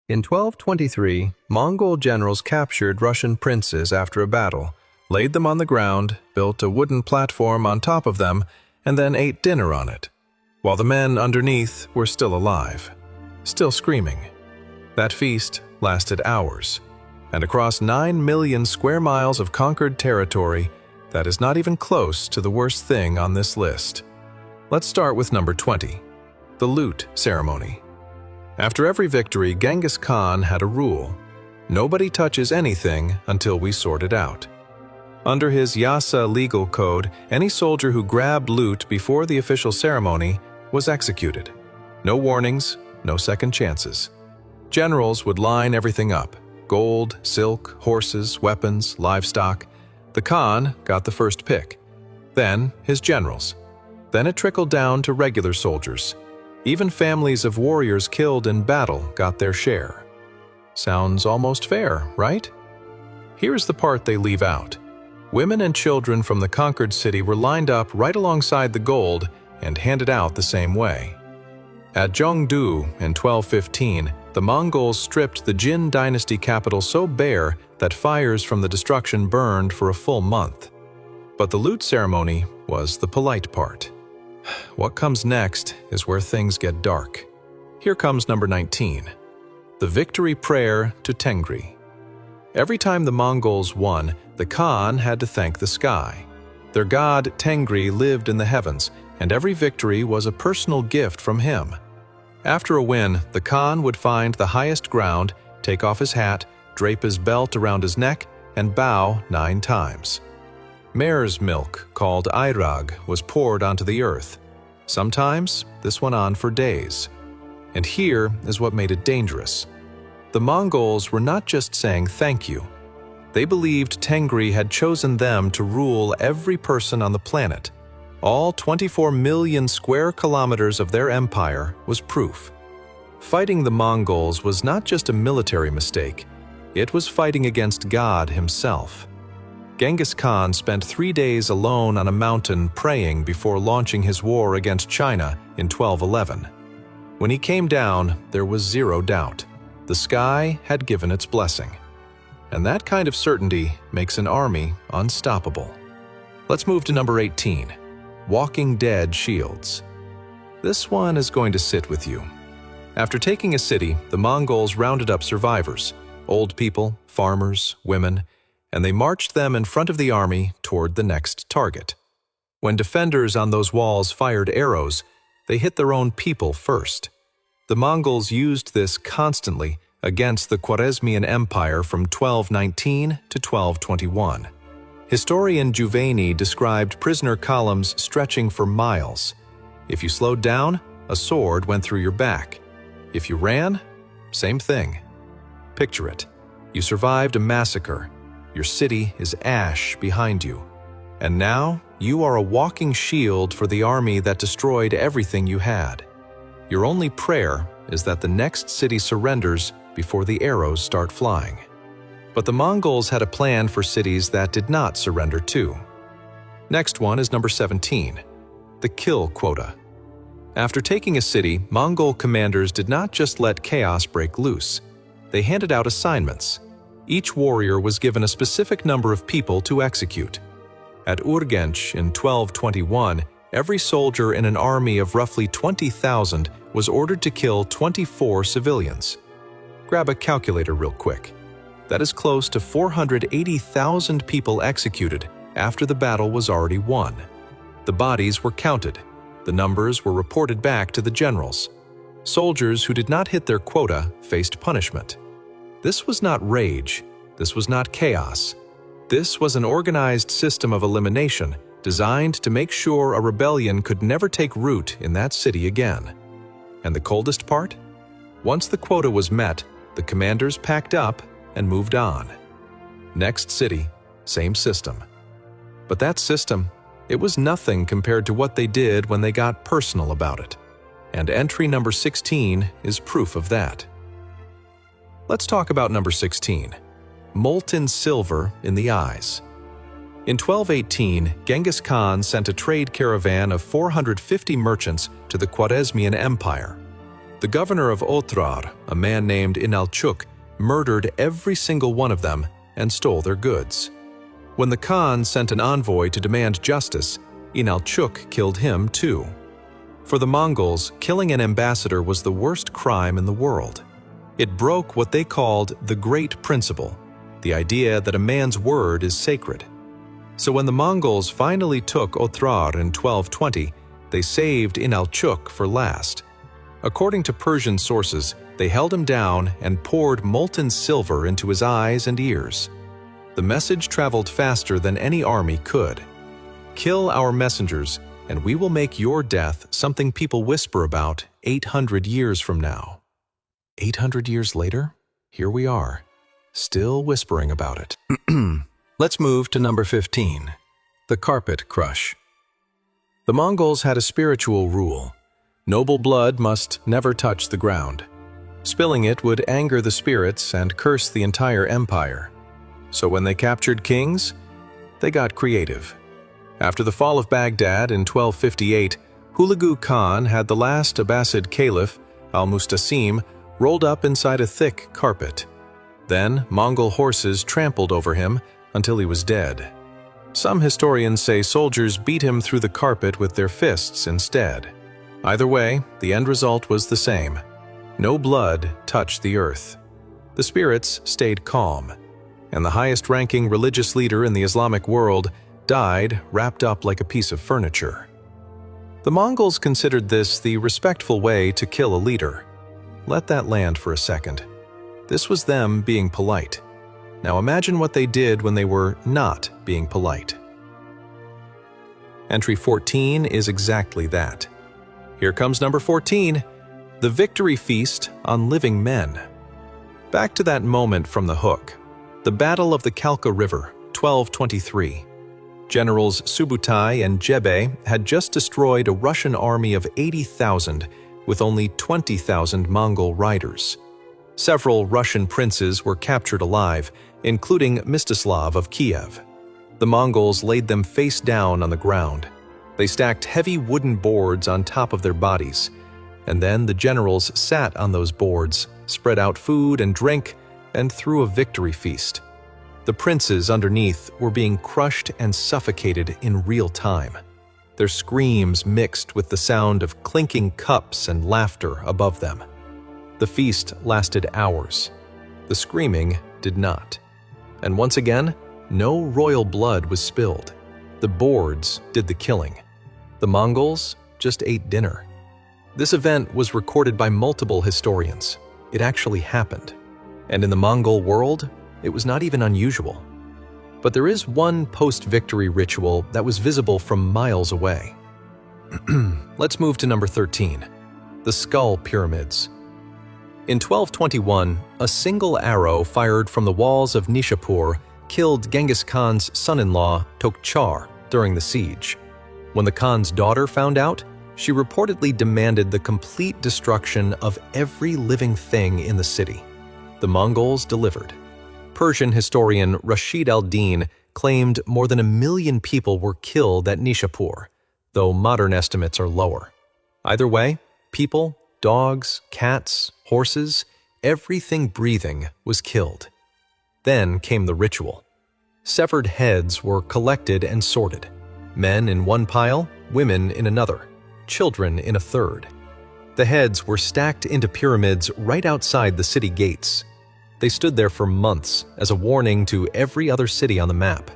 In 1223, Mongol generals captured Russian princes after a battle, laid them on the ground, built a wooden platform on top of them, and then ate dinner on it, while the men underneath were still alive, still screaming. That feast lasted hours, and across 9 million square miles of conquered territory, that is not even close to the worst thing on this list. Let's start with number 20, the loot ceremony. After every victory, Genghis Khan had a rule: nobody touches anything until we sort it out. Under his Yasa legal code, any soldier who grabbed loot before the official ceremony was executed. No warnings, no second chances. Generals would line everything up: gold, silk, horses, weapons, livestock. The Khan got the first pick. Then his generals. Then it trickled down to regular soldiers. Even families of warriors killed in battle got their share. Sounds almost fair, right? Here's the part they leave out. Women and children from the conquered city were lined up right alongside the gold and handed out the same way. At Zhengdu in 1215, the Mongols stripped the Jin dynasty capital so bare that fires from the destruction burned for a full month. But the loot ceremony was the polite part. What comes next is where things get dark. Here comes number 19, the victory prayer to Tengri. Every time the Mongols won, the Khan had to thank the sky. Their god Tengri lived in the heavens, and every victory was a personal gift from him. After a win, the Khan would find the highest ground, take off his hat, drape his belt around his neck, and bow 9 times. Mare's milk, called airag, was poured onto the earth. Sometimes this went on for days. And here is what made it dangerous. The Mongols were not just saying thank you. They believed Tengri had chosen them to rule every person on the planet. All 24 million square kilometers of their empire was proof. Fighting the Mongols was not just a military mistake. It was fighting against God himself. Genghis Khan spent 3 days alone on a mountain praying before launching his war against China in 1211. When he came down, there was zero doubt. The sky had given its blessing. And that kind of certainty makes an army unstoppable. Let's move to number 18, Walking Dead shields. This one is going to sit with you. After taking a city, the Mongols rounded up survivors, old people, farmers, women, and they marched them in front of the army toward the next target. When defenders on those walls fired arrows, they hit their own people first. The Mongols used this constantly against the Khwarezmian Empire from 1219 to 1221. Historian Juvayni described prisoner columns stretching for miles. If you slowed down, a sword went through your back. If you ran, same thing. Picture it. You survived a massacre. Your city is ash behind you. And now, you are a walking shield for the army that destroyed everything you had. Your only prayer is that the next city surrenders before the arrows start flying. But the Mongols had a plan for cities that did not surrender too. Next one is number 17, the kill quota. After taking a city, Mongol commanders did not just let chaos break loose. They handed out assignments. Each warrior was given a specific number of people to execute. At Urgench in 1221, every soldier in an army of roughly 20,000 was ordered to kill 24 civilians. Grab a calculator real quick. That is close to 480,000 people executed after the battle was already won. The bodies were counted. The numbers were reported back to the generals. Soldiers who did not hit their quota faced punishment. This was not rage. This was not chaos. This was an organized system of elimination designed to make sure a rebellion could never take root in that city again. And the coldest part? Once the quota was met, the commanders packed up and moved on. Next city, same system. But that system, it was nothing compared to what they did when they got personal about it. And entry number 16 is proof of that. Let's talk about number 16, molten silver in the eyes. In 1218, Genghis Khan sent a trade caravan of 450 merchants to the Khwarezmian Empire. The governor of Otrar, a man named Inalchuk, murdered every single one of them and stole their goods. When the Khan sent an envoy to demand justice, Inalchuk killed him too. For the Mongols, killing an ambassador was the worst crime in the world. It broke what they called the Great Principle, the idea that a man's word is sacred. So when the Mongols finally took Otrar in 1220, they saved Inalchuk for last. According to Persian sources, they held him down and poured molten silver into his eyes and ears. The message traveled faster than any army could. Kill our messengers, and we will make your death something people whisper about 800 years from now. 800 years later, here we are, still whispering about it. Let's move to number 15, the carpet crush. The Mongols had a spiritual rule. Noble blood must never touch the ground. Spilling it would anger the spirits and curse the entire empire. So when they captured kings, they got creative. After the fall of Baghdad in 1258, Hulagu Khan had the last Abbasid caliph, al-Mustasim, rolled up inside a thick carpet. Then Mongol horses trampled over him until he was dead. Some historians say soldiers beat him through the carpet with their fists instead. Either way, the end result was the same. No blood touched the earth. The spirits stayed calm, and the highest-ranking religious leader in the Islamic world died wrapped up like a piece of furniture. The Mongols considered this the respectful way to kill a leader. Let that land for a second. This was them being polite. Now imagine what they did when they were not being polite. Entry 14 is exactly that. Here comes number 14, the victory feast on living men. Back to that moment from the hook. The Battle of the Kalka River, 1223. Generals Subutai and Jebe had just destroyed a Russian army of 80,000 with only 20,000 Mongol riders. Several Russian princes were captured alive, including Mstislav of Kiev. The Mongols laid them face down on the ground. They stacked heavy wooden boards on top of their bodies, and then the generals sat on those boards, spread out food and drink, and threw a victory feast. The princes underneath were being crushed and suffocated in real time. Their screams mixed with the sound of clinking cups and laughter above them. The feast lasted hours. The screaming did not. And once again, no royal blood was spilled. The boards did the killing. The Mongols just ate dinner. This event was recorded by multiple historians. It actually happened. And in the Mongol world, it was not even unusual. But there is one post-victory ritual that was visible from miles away. Let's move to number 13, the skull pyramids. In 1221, a single arrow fired from the walls of Nishapur killed Genghis Khan's son-in-law, Tokchar, during the siege. When the Khan's daughter found out, she reportedly demanded the complete destruction of every living thing in the city. The Mongols delivered. Persian historian Rashid al-Din claimed more than 1 million people were killed at Nishapur, though modern estimates are lower. Either way, people, dogs, cats, horses, everything breathing was killed. Then came the ritual. Severed heads were collected and sorted. Men in one pile, women in another, children in a third. The heads were stacked into pyramids right outside the city gates. They stood there for months as a warning to every other city on the map.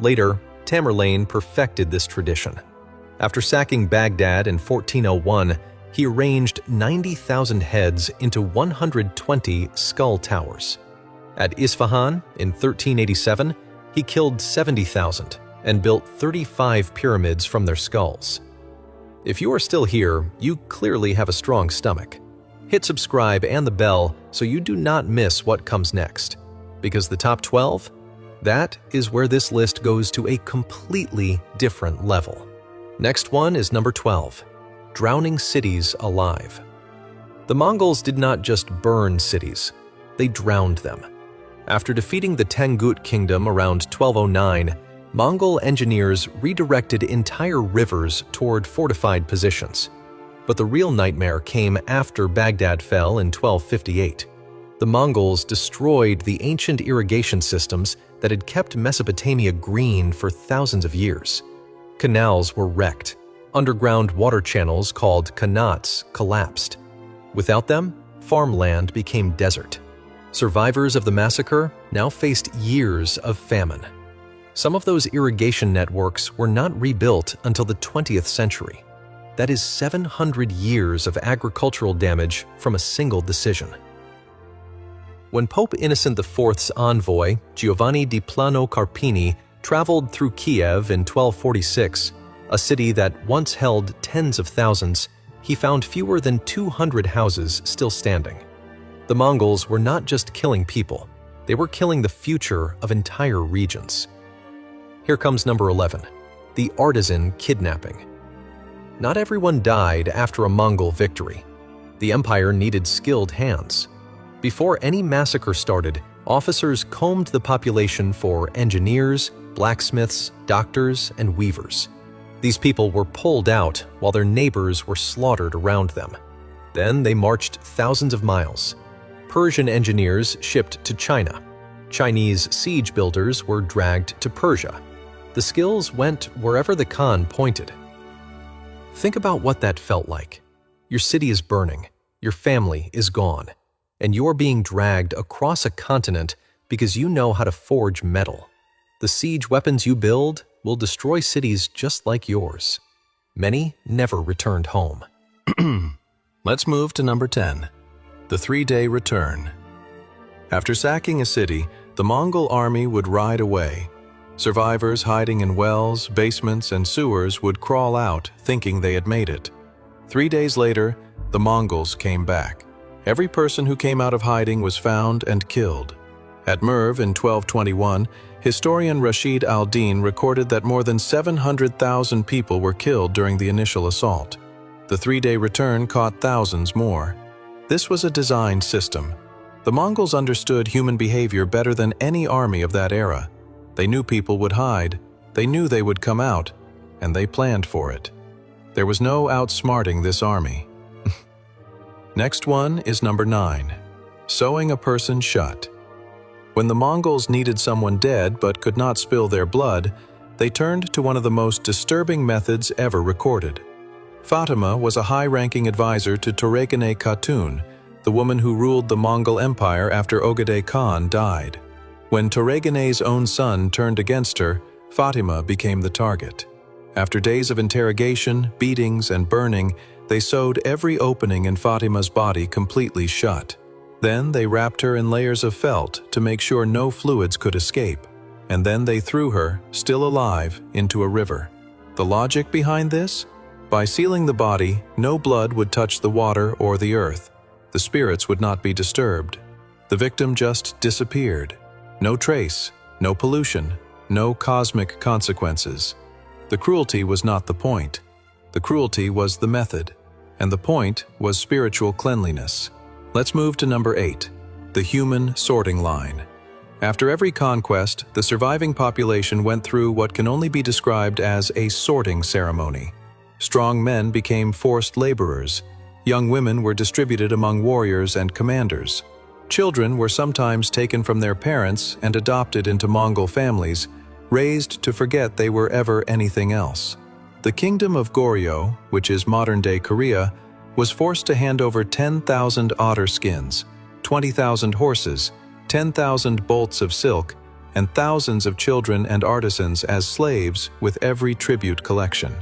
Later, Tamerlane perfected this tradition. After sacking Baghdad in 1401, he arranged 90,000 heads into 120 skull towers. At Isfahan in 1387, he killed 70,000 and built 35 pyramids from their skulls. If you are still here, you clearly have a strong stomach. Hit subscribe and the bell so you do not miss what comes next. Because the top 12? That is where this list goes to a completely different level. Next one is number 12, drowning cities alive. The Mongols did not just burn cities, they drowned them. After defeating the Tengut kingdom around 1209, Mongol engineers redirected entire rivers toward fortified positions. But the real nightmare came after Baghdad fell in 1258. The Mongols destroyed the ancient irrigation systems that had kept Mesopotamia green for thousands of years. Canals were wrecked. Underground water channels called qanats collapsed. Without them, farmland became desert. Survivors of the massacre now faced years of famine. Some of those irrigation networks were not rebuilt until the 20th century. That is 700 years of agricultural damage from a single decision. When Pope Innocent IV's envoy, Giovanni di Plano Carpini, traveled through Kiev in 1246, a city that once held tens of thousands, he found fewer than 200 houses still standing. The Mongols were not just killing people, they were killing the future of entire regions. Here comes number 11, the Artisan kidnapping. Not everyone died after a Mongol victory. The empire needed skilled hands. Before any massacre started, officers combed the population for engineers, blacksmiths, doctors, and weavers. These people were pulled out while their neighbors were slaughtered around them. Then they marched thousands of miles. Persian engineers shipped to China. Chinese siege builders were dragged to Persia. The skills went wherever the Khan pointed. Think about what that felt like. Your city is burning, your family is gone, and you're being dragged across a continent because you know how to forge metal. The siege weapons you build will destroy cities just like yours. Many never returned home. Let's move to number 10, the 3-day return. After sacking a city, the Mongol army would ride away. Survivors hiding in wells, basements, and sewers would crawl out thinking they had made it. 3 days later, the Mongols came back. Every person who came out of hiding was found and killed. At Merv in 1221, historian Rashid al-Din recorded that more than 700,000 people were killed during the initial assault. The 3-day return caught thousands more. This was a designed system. The Mongols understood human behavior better than any army of that era. They knew people would hide, they knew they would come out, and they planned for it. There was no outsmarting this army. Next one is number 9, sewing a person shut. When the Mongols needed someone dead but could not spill their blood, they turned to one of the most disturbing methods ever recorded. Fatima was a high-ranking advisor to Toregane Khatun, the woman who ruled the Mongol Empire after Ogedei Khan died. When Toregane's own son turned against her, Fatima became the target. After days of interrogation, beatings, and burning, they sewed every opening in Fatima's body completely shut. Then they wrapped her in layers of felt to make sure no fluids could escape, and then they threw her, still alive, into a river. The logic behind this? By sealing the body, no blood would touch the water or the earth. The spirits would not be disturbed. The victim just disappeared. No trace, no pollution, no cosmic consequences. The cruelty was not the point. The cruelty was the method, and the point was spiritual cleanliness. Let's move to number 8, the human sorting line. After every conquest, the surviving population went through what can only be described as a sorting ceremony. Strong men became forced laborers. Young women were distributed among warriors and commanders. Children were sometimes taken from their parents and adopted into Mongol families, raised to forget they were ever anything else. The kingdom of Goryeo, which is modern-day Korea, was forced to hand over 10,000 otter skins, 20,000 horses, 10,000 bolts of silk, and thousands of children and artisans as slaves with every tribute collection.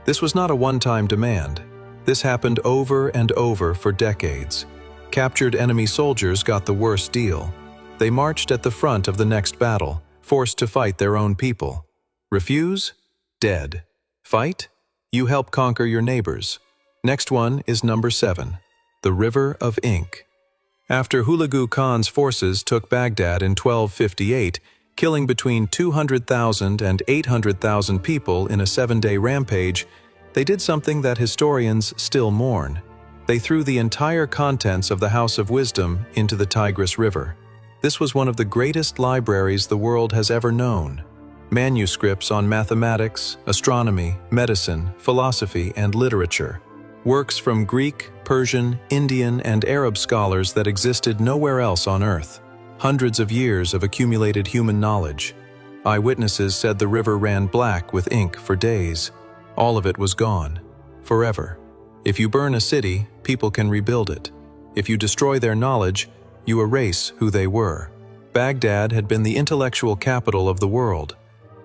This was not a one-time demand. This happened over and over for decades. Captured enemy soldiers got the worst deal. They marched at the front of the next battle, forced to fight their own people. Refuse? Dead. Fight? You help conquer your neighbors. Next one is number 7, the River of Ink. After Hulagu Khan's forces took Baghdad in 1258, killing between 200,000 and 800,000 people in a 7-day rampage, they did something that historians still mourn. They threw the entire contents of the House of Wisdom into the Tigris River. This was one of the greatest libraries the world has ever known. Manuscripts on mathematics, astronomy, medicine, philosophy, and literature. works from Greek, Persian, Indian, and Arab scholars that existed nowhere else on Earth. Hundreds of years of accumulated human knowledge. Eyewitnesses said the river ran black with ink for days. All of it was gone, forever. If you burn a city, people can rebuild it. If you destroy their knowledge, you erase who they were. Baghdad had been the intellectual capital of the world.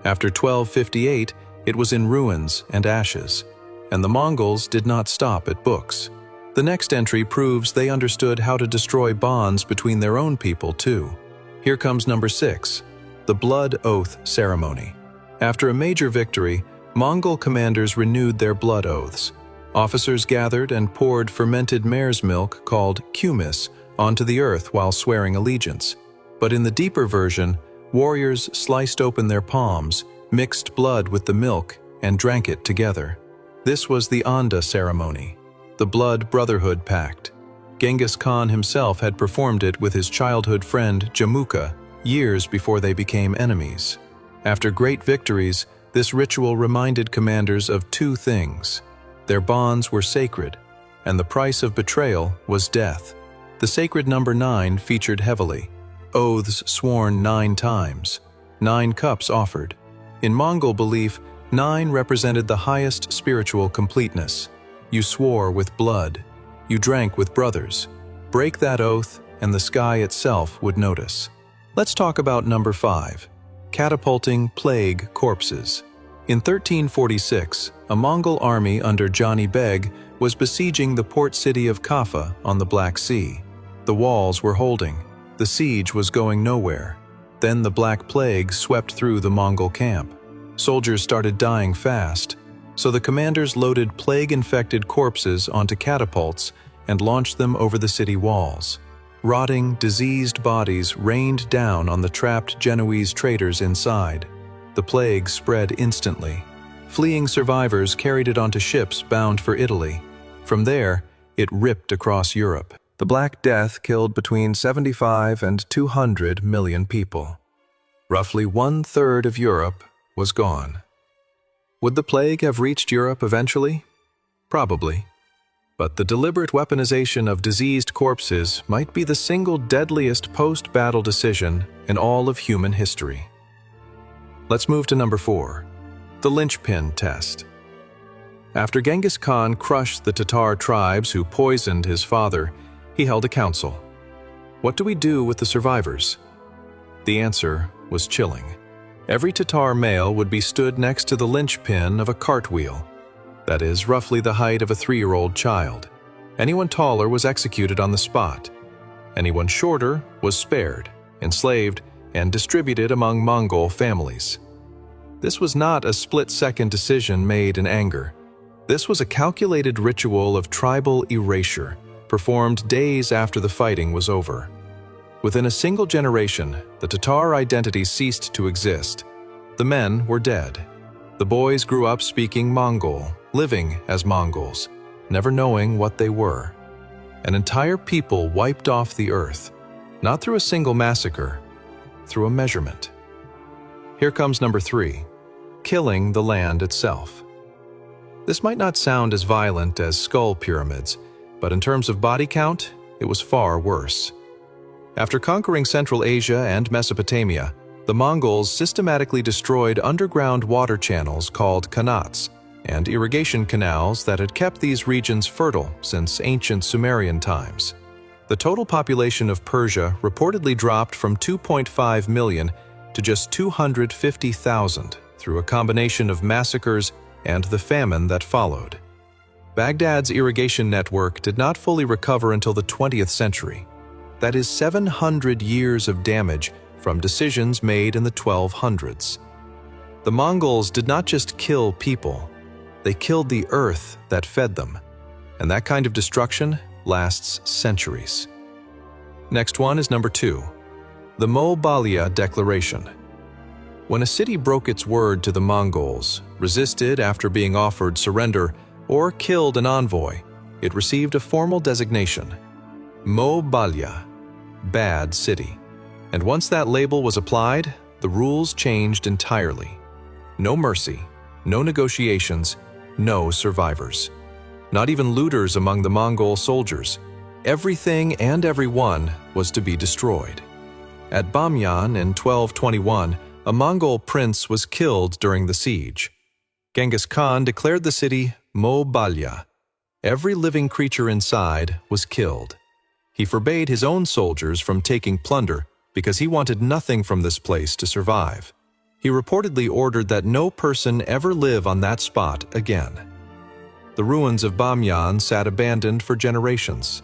After 1258, it was in ruins and ashes. And the Mongols did not stop at books. The next entry proves they understood how to destroy bonds between their own people too. Here comes number 6, the Blood Oath Ceremony. After a major victory, Mongol commanders renewed their blood oaths. Officers gathered and poured fermented mare's milk called kumis onto the earth while swearing allegiance. But in the deeper version, warriors sliced open their palms, mixed blood with the milk, and drank it together. This was the Onda ceremony, the blood brotherhood pact. Genghis Khan himself had performed it with his childhood friend Jamuka years before they became enemies. After great victories, this ritual reminded commanders of two things. Their bonds were sacred, and the price of betrayal was death. The sacred number 9 featured heavily. Oaths sworn 9 times, 9 cups offered. In Mongol belief, 9 represented the highest spiritual completeness. You swore with blood. You drank with brothers. Break that oath, and the sky itself would notice. Let's talk about number 5, catapulting plague corpses. In 1346, a Mongol army under Jani Beg was besieging the port city of Kaffa on the Black Sea. The walls were holding. The siege was going nowhere. Then the Black Plague swept through the Mongol camp. Soldiers started dying fast, so the commanders loaded plague-infected corpses onto catapults and launched them over the city walls. Rotting, diseased bodies rained down on the trapped Genoese traders inside. The plague spread instantly. Fleeing survivors carried it onto ships bound for Italy. From there, it ripped across Europe. The Black Death killed between 75 and 200 million people. Roughly 1/3 of Europe was gone. Would the plague have reached Europe eventually? Probably. But the deliberate weaponization of diseased corpses might be the single deadliest post-battle decision in all of human history. Let's move to number 4, the linchpin test. After Genghis Khan crushed the Tatar tribes who poisoned his father, he held a council. What do we do with the survivors? The answer was chilling. Every Tatar male would be stood next to the linchpin of a cartwheel, that is, roughly the height of a 3-year-old child. Anyone taller was executed on the spot. Anyone shorter was spared, enslaved, and distributed among Mongol families. This was not a split-second decision made in anger. This was a calculated ritual of tribal erasure, performed days after the fighting was over. Within a single generation, the Tatar identity ceased to exist. The men were dead. The boys grew up speaking Mongol, living as Mongols, never knowing what they were. An entire people wiped off the earth, not through a single massacre, through a measurement. Here comes number 3, killing the land itself. This might not sound as violent as skull pyramids, but in terms of body count, it was far worse. After conquering Central Asia and Mesopotamia, the Mongols systematically destroyed underground water channels called qanats and irrigation canals that had kept these regions fertile since ancient Sumerian times. The total population of Persia reportedly dropped from 2.5 million to just 250,000 through a combination of massacres and the famine that followed. Baghdad's irrigation network did not fully recover until the 20th century. That is 700 years of damage from decisions made in the 1200s. The Mongols did not just kill people, they killed the earth that fed them, and that kind of destruction lasts centuries. Next one is number 2, the Mo-Balia Declaration. When a city broke its word to the Mongols, resisted after being offered surrender, or killed an envoy, it received a formal designation, Mo-Balia, bad city. And once that label was applied, the rules changed entirely. No mercy, no negotiations, no survivors. Not even looters among the Mongol soldiers. Everything and everyone was to be destroyed. At Bamyan in 1221, a Mongol prince was killed during the siege. Genghis Khan declared the city Mo-Balya. Every living creature inside was killed. He forbade his own soldiers from taking plunder because he wanted nothing from this place to survive. He reportedly ordered that no person ever live on that spot again. The ruins of Bamyan sat abandoned for generations.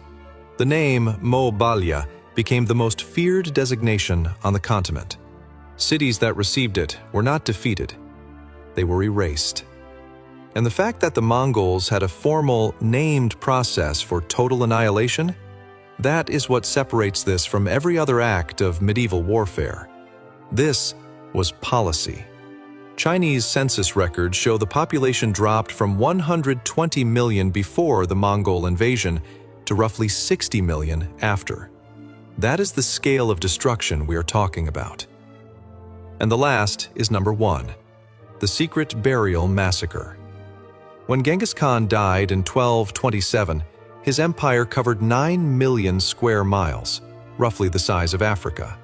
The name Mo-Balya became the most feared designation on the continent. Cities that received it were not defeated. They were erased. And the fact that the Mongols had a formal, named process for total annihilation, that is what separates this from every other act of medieval warfare. This was policy. Chinese census records show the population dropped from 120 million before the Mongol invasion to roughly 60 million after. That is the scale of destruction we are talking about. And the last is number 1, the secret burial massacre. When Genghis Khan died in 1227, his empire covered 9 million square miles, roughly the size of Africa.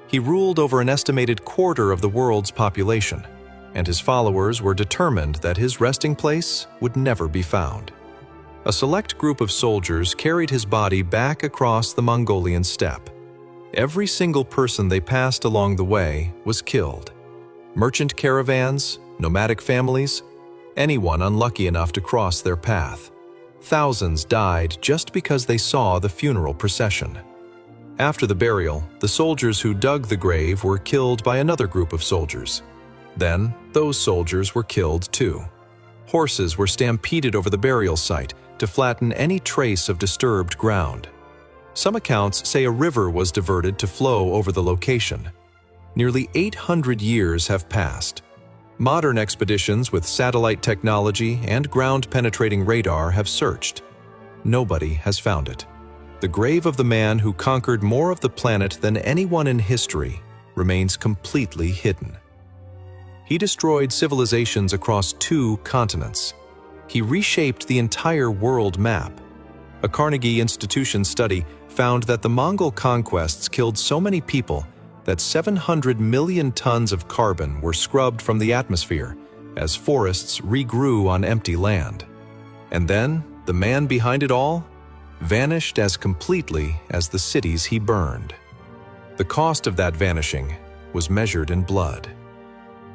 He ruled over an estimated quarter of the world's population, and his followers were determined that his resting place would never be found. A select group of soldiers carried his body back across the Mongolian steppe. Every single person they passed along the way was killed. Merchant caravans, nomadic families, anyone unlucky enough to cross their path. Thousands died just because they saw the funeral procession. After the burial, the soldiers who dug the grave were killed by another group of soldiers. Then, those soldiers were killed too. Horses were stampeded over the burial site to flatten any trace of disturbed ground. Some accounts say a river was diverted to flow over the location. Nearly 800 years have passed. Modern expeditions with satellite technology and ground-penetrating radar have searched. Nobody has found it. The grave of the man who conquered more of the planet than anyone in history remains completely hidden. He destroyed civilizations across 2 continents. He reshaped the entire world map. A Carnegie Institution study found that the Mongol conquests killed so many people that 700 million tons of carbon were scrubbed from the atmosphere as forests regrew on empty land. And then, the man behind it all vanished as completely as the cities he burned. The cost of that vanishing was measured in blood.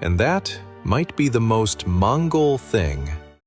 And that might be the most Mongol thing